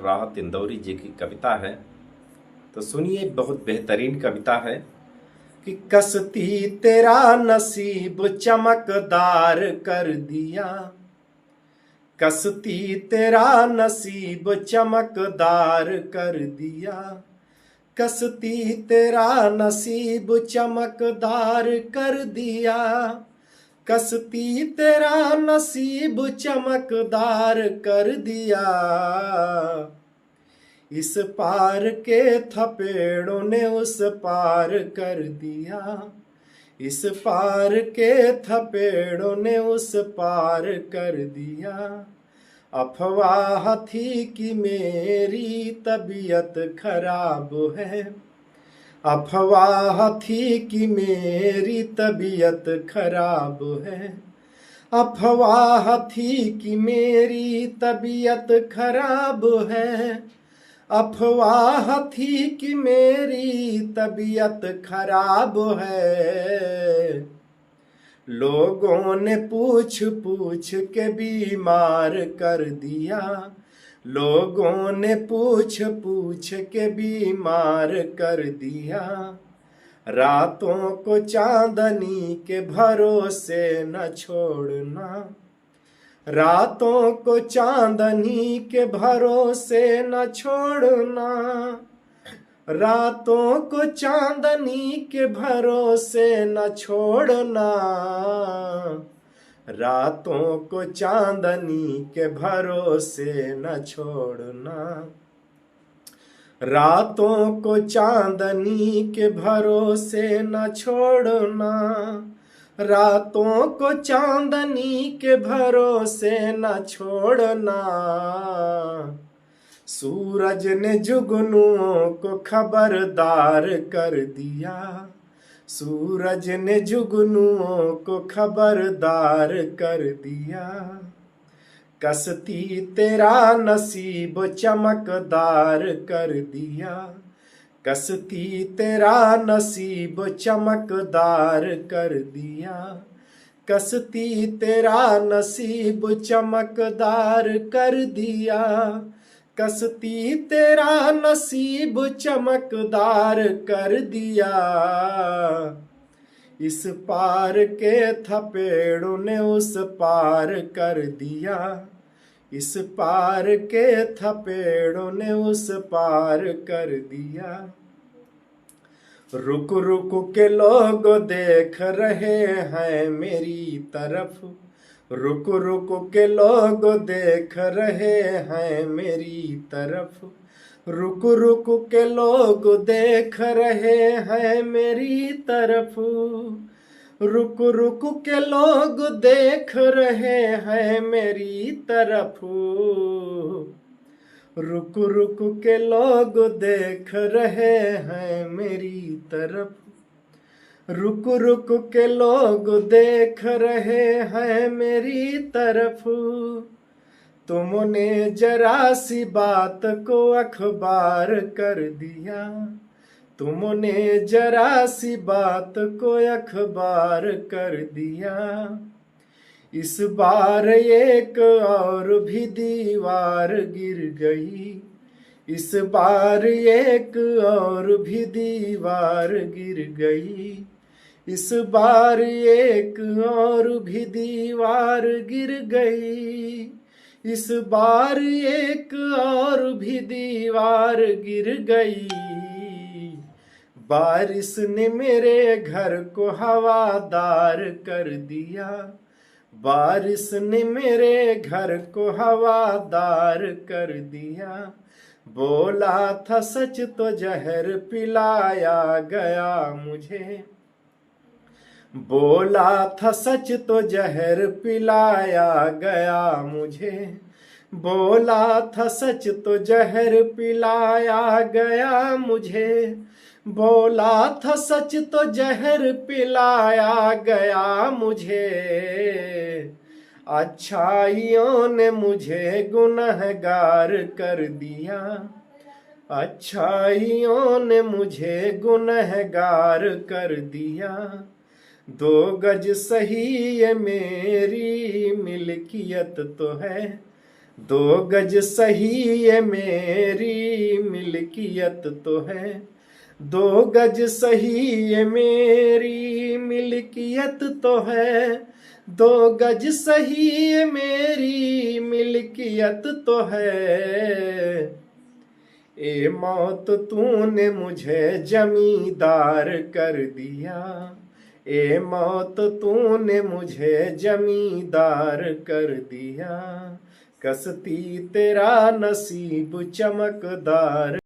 राहत इंदौरी जी की कविता है। तो सुनिए, बहुत बेहतरीन कविता है कि कसती तेरा नसीब चमकदार कर दिया, कसती तेरा नसीब चमकदार कर दिया, कसती तेरा नसीब चमकदार कर दिया, कसती तेरा नसीब चमकदार कर दिया। इस पार के थपेड़ों ने उस पार कर दिया, इस पार के थपेड़ों ने उस पार कर दिया। अफवाह थी कि मेरी तबीयत खराब है, अफवाह थी कि मेरी तबीयत खराब है, अफवाह थी कि मेरी तबीयत खराब है, अफवाह थी कि मेरी तबीयत खराब है। लोगों ने पूछ पूछ के बीमार कर दिया, लोगों ने पूछ पूछ के बीमार कर दिया। रातों को चांदनी के भरोसे न छोड़ना, रातों को चांदनी के भरोसे न छोड़ना, रातों को चांदनी के भरोसे न छोड़ना, रातों को चांदनी के भरोसे न छोड़ना, रातों को चांदनी के भरोसे न छोड़ना, रातों को चांदनी के भरोसे न छोड़ना। सूरज ने जुगनुओं को खबरदार कर दिया, सूरज ने जुगनुओं को खबरदार कर दिया। कसती तेरा नसीब चमकदार कर दिया, कसती तेरा नसीब चमकदार कर दिया, कसती तेरा नसीब चमकदार कर दिया, कसती तेरा नसीब चमकदार कर दिया। इस पार के थपेड़ों ने उस पार कर दिया, इस पार के थपेड़ों ने उस पार कर दिया। रुक रुक के लोग देख रहे हैं मेरी तरफ, रुक रुक के लोग देख रहे हैं मेरी तरफ, रुक रुक के लोग देख रहे हैं मेरी तरफ, रुक रुक के लोग देख रहे हैं मेरी तरफ, रुक रुक के लोग देख रहे हैं मेरी तरफ, रुक रुक के लोग देख रहे हैं मेरी तरफ। तुमने जरा सी बात को अखबार कर दिया, तुमने जरा सी बात को अखबार कर दिया। इस बार एक और भी दीवार गिर गई, इस बार एक और भी दीवार गिर गई, इस बार एक और भी दीवार गिर गई, इस बार एक और भी दीवार गिर गई। बारिश ने मेरे घर को हवादार कर दिया, बारिश ने मेरे घर को हवादार कर दिया। बोला था सच तो जहर पिलाया गया मुझे, बोला था सच तो जहर पिलाया गया मुझे, बोला था सच तो जहर पिलाया गया मुझे, बोला था सच तो जहर पिलाया गया मुझे। अच्छाइयों ने मुझे गुनहगार कर दिया, अच्छाइयों ने मुझे गुनहगार कर दिया। 2 गज सही ये मेरी मिल्कियत तो है, 2 गज सही ये मेरी मिल्कियत तो है, 2 गज सही ये मेरी मिल्कियत तो है, 2 गज सही ये मेरी मिल्कियत तो है। ए मौत तूने मुझे जमींदार कर दिया, ए मौत तूने मुझे जमींदार कर दिया, कसती तेरा नसीब चमकदार।